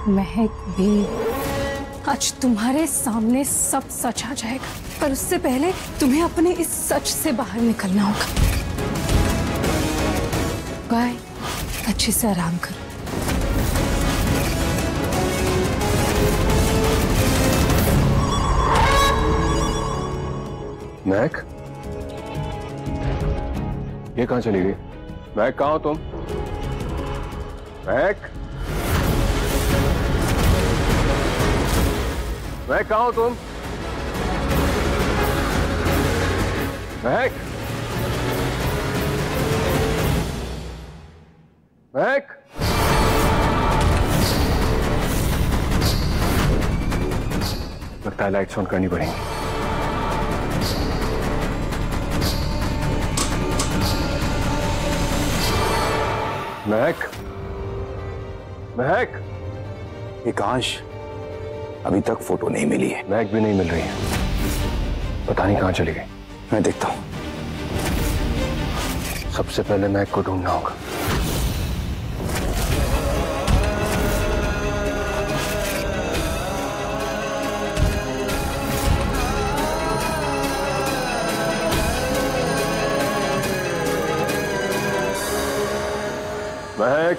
महक भी आज तुम्हारे सामने सब सच आ जाएगा, पर उससे पहले तुम्हें अपने इस सच से बाहर निकलना होगा। बाय, अच्छे से आराम करो। महक, ये कहाँ चली गई? महक, कहाँ हो तुम? महक, महक, कहाँ हो तुम? महक, महक, लगता है लाइट्स ऑन करनी पड़ेंगी। महक, महक, एकांश, अभी तक फोटो नहीं मिली है। महक भी नहीं मिल रही है, पता नहीं कहाँ चली गई। मैं देखता हूं। सबसे पहले महक को ढूंढना होगा। महक,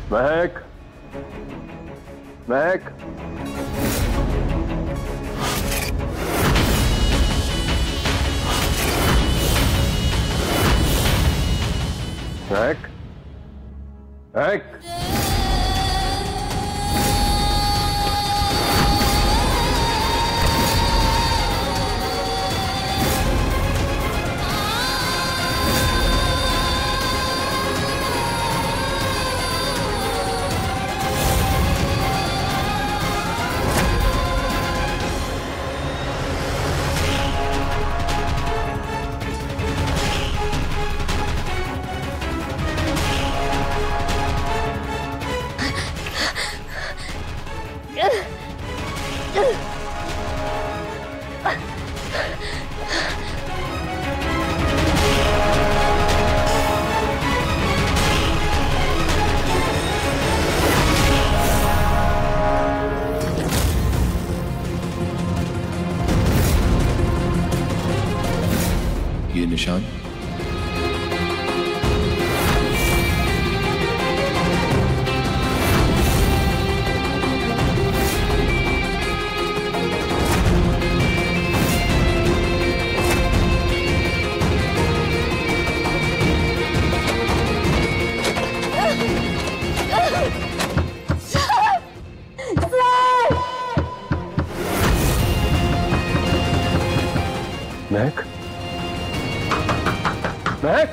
महक, महक, महक, महक, ये निशान महक, महक,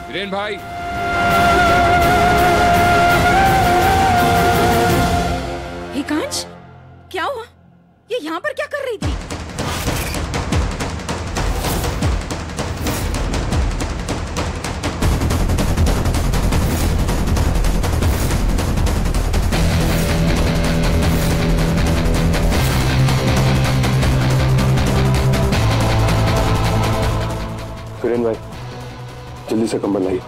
वीरेन भाई, एकांश, क्या हुआ? ये यहाँ पर क्या कर रही थी? वीरेन भाई, जल्दी से कंबल लाइए।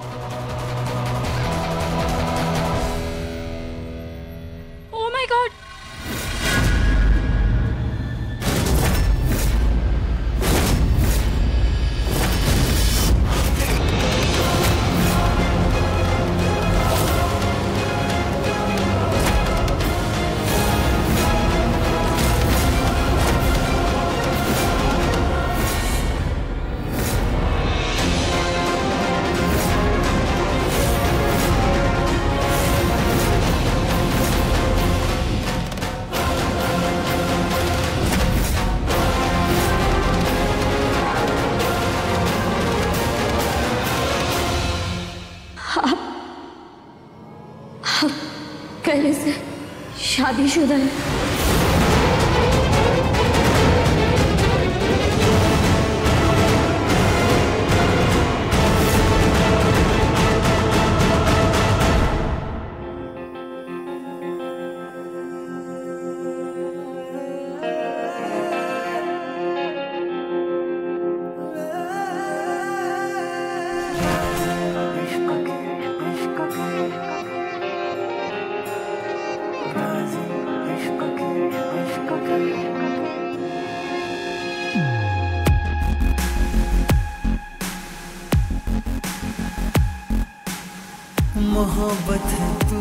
Oh my God! पहले से शादीशुदा है। मोहब्बत है तू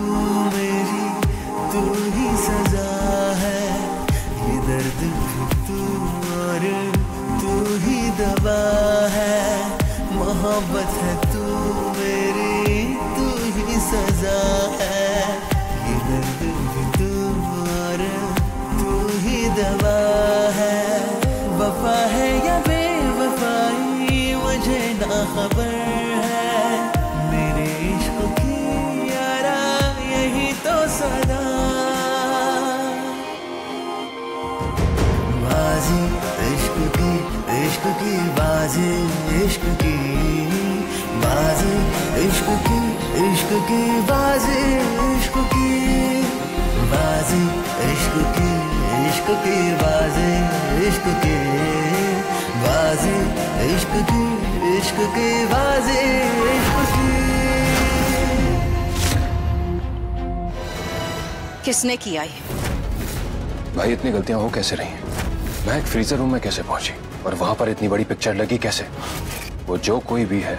मेरी, तू ही सजा है, ये दर्द भी तू और तू ही दवा है। मोहब्बत है तू मेरी, तू ही सजा है, ये दर्द भी तू और तू ही दवा है। वफा है या बेवफाई मुझे ना खबर है, मेरे इश्क की यारा यही तो सदा। बाजी इश्क की बाजी, इश्क की बाजी, इश्क की बाजी, इश्क की बाजी, इश्क की बाजी, इश्क की बाजी, इश्क की बाजी, इश्क की। किसने किया ये? भाई, इतनी गलतियां हो कैसे रही हैं? मैं एक फ्रीजर रूम में कैसे पहुंची और वहां पर इतनी बड़ी पिक्चर लगी कैसे? वो जो कोई भी है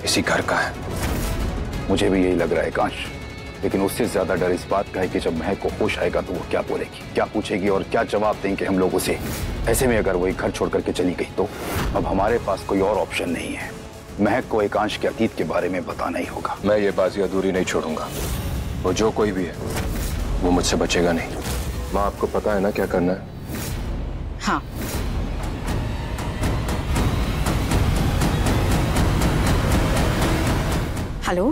इसी घर का है। मुझे भी यही लग रहा है काश, लेकिन उससे ज्यादा डर इस बात का है कि जब महक को होश आएगा तो वो क्या बोलेगी, क्या पूछेगी और क्या जवाब देंगे हम लोग उसे। ऐसे में अगर वही घर छोड़ करके चली गई तो अब हमारे पास कोई और ऑप्शन नहीं है। महक को एकांश के अतीत के बारे में बताना ही होगा। मैं ये बाजी अधूरी नहीं छोड़ूंगा। वो जो कोई भी है वो मुझसे बचेगा नहीं। माँ, आपको पता है ना क्या करना है? हाँ, हेलो,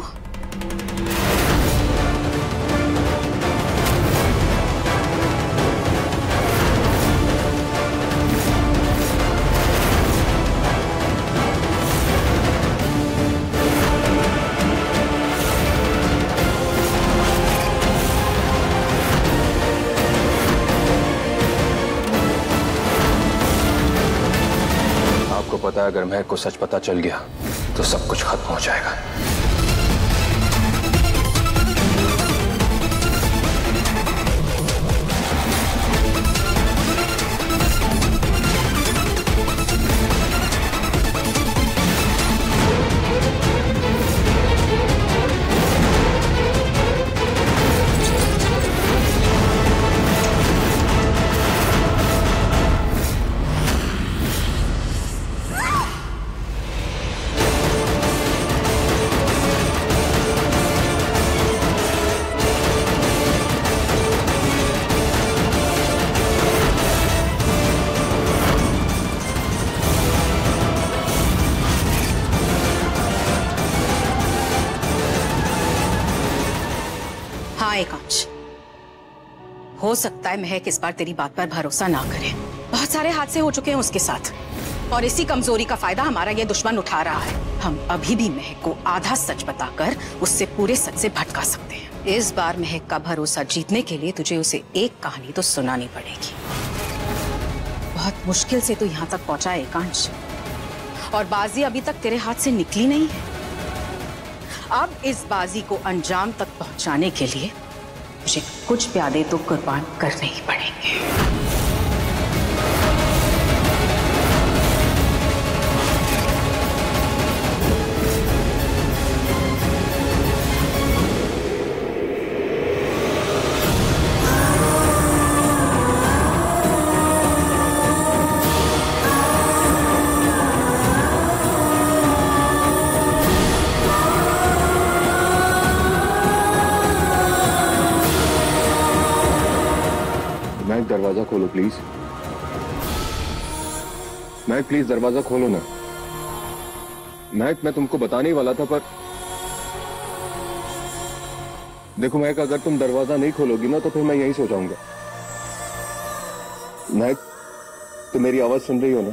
आपको पता है अगर महक को सच पता चल गया तो सब कुछ खत्म हो जाएगा। हाँ एकांश, हो सकता है महक इस बार तेरी बात पर भरोसा ना करे। बहुत सारे हादसे हो चुके हैं उसके साथ और इसी कमजोरी का फायदा हमारा ये दुश्मन उठा रहा है। हम अभी भी महक को आधा सच बताकर उससे पूरे सच से भटका सकते हैं। इस बार महक का भरोसा जीतने के लिए तुझे उसे एक कहानी तो सुनानी पड़ेगी। बहुत मुश्किल से तो यहाँ तक पहुंचा है एकांश, और बाजी अभी तक तेरे हाथ से निकली नहीं है। अब इस बाजी को अंजाम तक पहुंचाने के लिए मुझे कुछ प्यादे तो कुर्बान करने ही पड़ेंगे। महक, दरवाजा खोलो प्लीज। महक प्लीज दरवाजा खोलो ना। महक, मैं तुमको बताने ही वाला था पर देखो महक, अगर तुम दरवाजा नहीं खोलोगी ना तो फिर मैं यहीं सो जाऊंगा। महक, तुम मेरी आवाज सुन रही हो ना?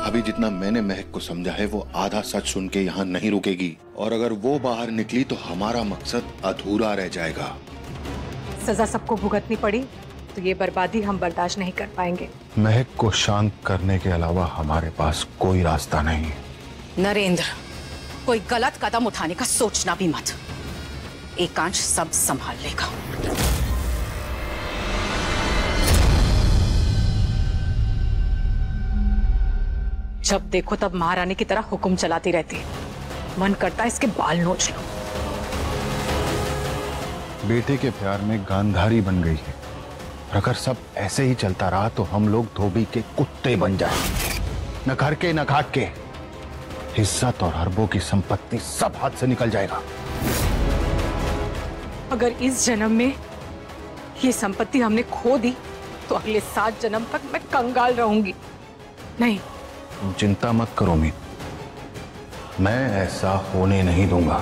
अभी जितना मैंने महक को समझा है वो आधा सच सुन के यहाँ नहीं रुकेगी, और अगर वो बाहर निकली तो हमारा मकसद अधूरा रह जाएगा। सजा सबको भुगतनी पड़ी तो ये बर्बादी हम बर्दाश्त नहीं कर पाएंगे। महक को शांत करने के अलावा हमारे पास कोई रास्ता नहीं। नरेंद्र, कोई गलत कदम उठाने का सोचना भी मत। एकांश सब संभाल लेगा। जब देखो तब महारानी की तरह हुक्म चलाती रहती है, मन करता है इसके बाल नोच लो। बेटे के प्यार में गांधारी बन गई है, अगर सब ऐसे ही चलता रहा तो हम लोग धोबी के कुत्ते बन जाएंगे। न घर के न घाट के, इज्जत और अरबों की संपत्ति सब हाथ से निकल जाएगा। अगर इस जन्म में ये संपत्ति हमने खो दी तो अगले 7 जन्म तक मैं कंगाल रहूंगी। नहीं, तुम चिंता मत करो मीत, मैं ऐसा होने नहीं दूंगा।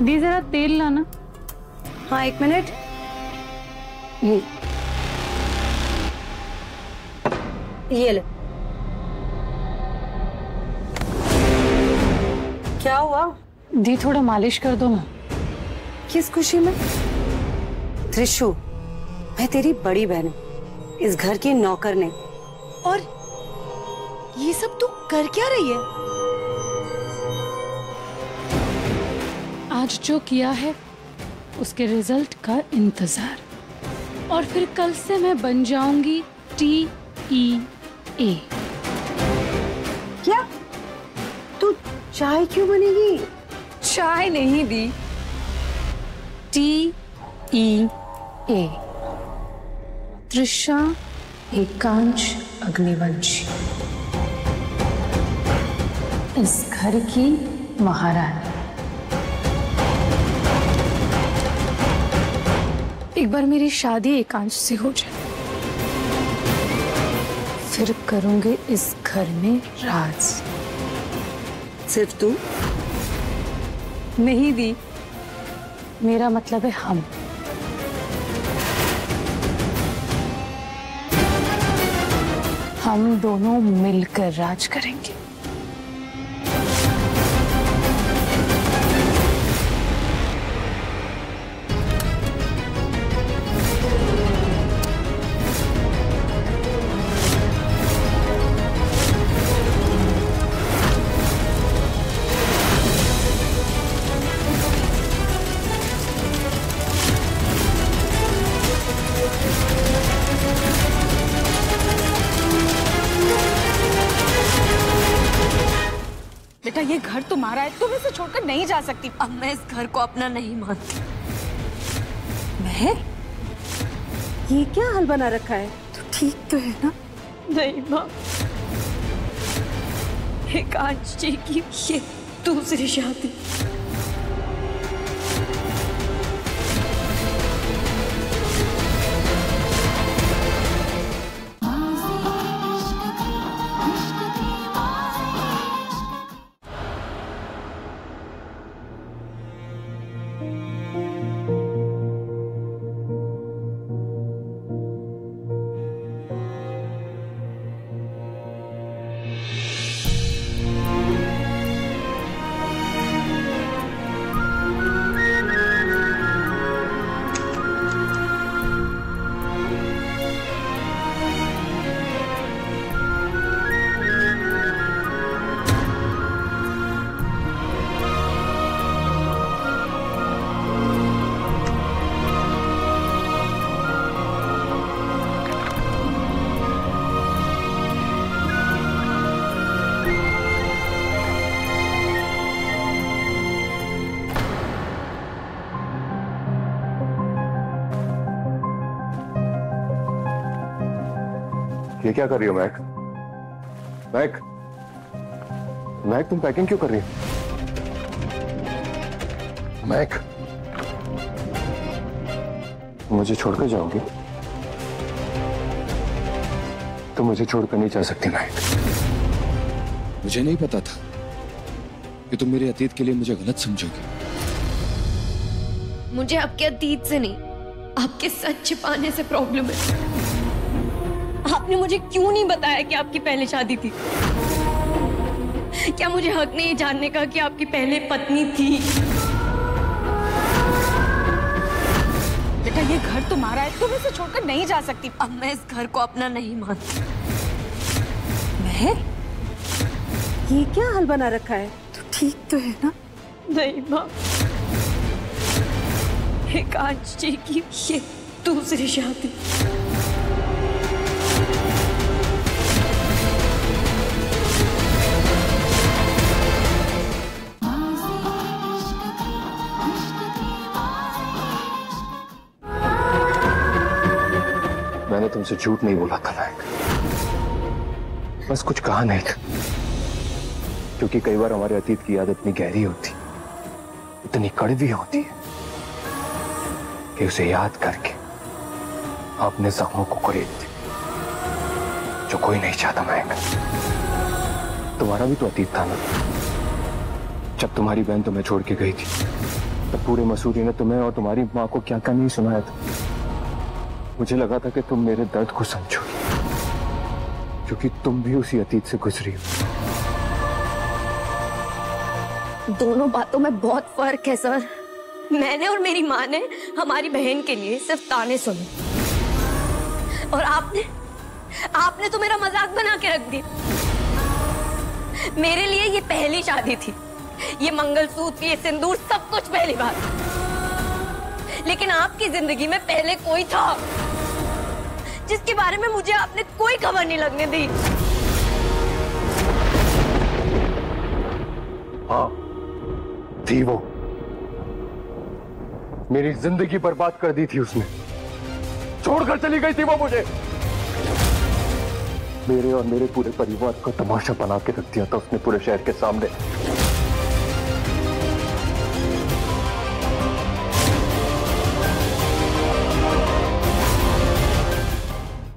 दी जरा तेल लाना। हाँ, 1 मिनट। ये ले। क्या हुआ? दी थोड़ा मालिश कर दो ना। किस खुशी में? त्रिशु, मैं तेरी बड़ी बहन हूँ, इस घर की नौकर नहीं। और ये सब तू कर क्या रही है? आज जो किया है उसके रिजल्ट का इंतजार, और फिर कल से मैं बन जाऊंगी TEA। क्या? तू चाय क्यों बनेगी? चाय नहीं दी, TEA, त्रिशा एकांश अग्निवंशी, इस घर की महारानी। एक बार मेरी शादी एकांश से हो जाए, फिर करूंगे इस घर में राज। सिर्फ तू? नहीं दी, मेरा मतलब है हम। हम दोनों मिलकर राज करेंगे। बेटा, ये घर तुम्हारा है, तुम इसे छोड़कर नहीं जा सकती। अब मैं इस घर को अपना नहीं मानती। मैं? ये क्या हाल बना रखा है? तो ठीक तो है ना? नहीं माँ, एकांश जी की ये दूसरी शादी। ये क्या कर रही हो महक? महक, महक तुम पैकिंग क्यों कर रही हो? महक, मुझे छोड़कर जाओगी? तुम मुझे छोड़कर नहीं जा सकती महक। मुझे नहीं पता था कि तुम मेरे अतीत के लिए मुझे गलत समझोगे। मुझे आपके अतीत से नहीं, आपके सच छिपाने से प्रॉब्लम है। आपने मुझे क्यों नहीं बताया कि आपकी पहले शादी थी? क्या मुझे हक नहीं जानने का कि आपकी पहले पत्नी थी? बेटा, ये घर तुम्हारा है, तुम इसे छोड़कर नहीं जा सकती। अब मैं इस घर को अपना नहीं मानती। मैं? ये क्या हाल बना रखा है? तो ठीक तो है ना? नहीं माँ, एकांश जी की ये दूसरी शादी। मैंने तुमसे झूठ नहीं बोला था महक। बस कुछ कहा नहीं था, क्योंकि कई बार हमारे अतीत की याद इतनी गहरी होती, इतनी कड़वी होती है कि उसे याद करके अपने जख्मों को कुरेदती, जो कोई नहीं चाहता महक। तुम्हारा भी तो अतीत था ना। जब तुम्हारी बहन तुम्हें छोड़ के गई थी, तब पूरे मसूरी ने तुम्हें और तुम्हारी माँ को क्या क्या नहीं सुनाया था। मुझे लगा था कि तुम मेरे दर्द को समझोगी, क्योंकि तुम भी उसी अतीत से गुजरी हो। दोनों बातों में बहुत फर्क है सर। मैंने और मेरी माँ ने हमारी बहन के लिए सिर्फ ताने सुने, और आपने तो मेरा मजाक बना के रख दिया। मेरे लिए ये पहली शादी थी, ये मंगलसूत्र, ये सिंदूर, सब कुछ पहली बार। लेकिन आपकी जिंदगी में पहले कोई था जिसके बारे में मुझे आपने कोई खबर नहीं लगने दी। हाँ थी वो। मेरी जिंदगी बर्बाद कर दी थी उसने, छोड़कर चली गई थी वो मुझे। मेरे और मेरे पूरे परिवार को तमाशा बना के रख दिया था उसने पूरे शहर के सामने।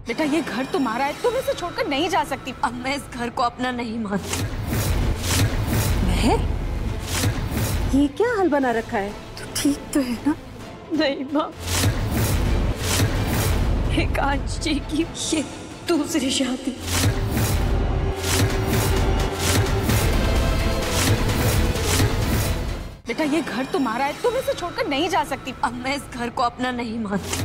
बेटा ये घर तुम्हारा है, तुम इसे छोड़कर नहीं जा सकती। अब मैं इस घर को अपना नहीं मानती। ये क्या हाल बना रखा है? तो ठीक तो है ना? नहीं माँ, आकाश जी की ये दूसरी शादी। बेटा ये घर तुम्हारा है, तुम इसे छोड़कर नहीं जा सकती। अब मैं इस घर को अपना नहीं मानती।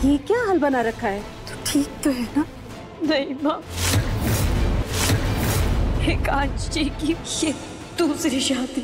ये क्या हाल बना रखा है? तो ठीक तो है ना? नहीं माँ, आकाश जी की ये दूसरी शादी।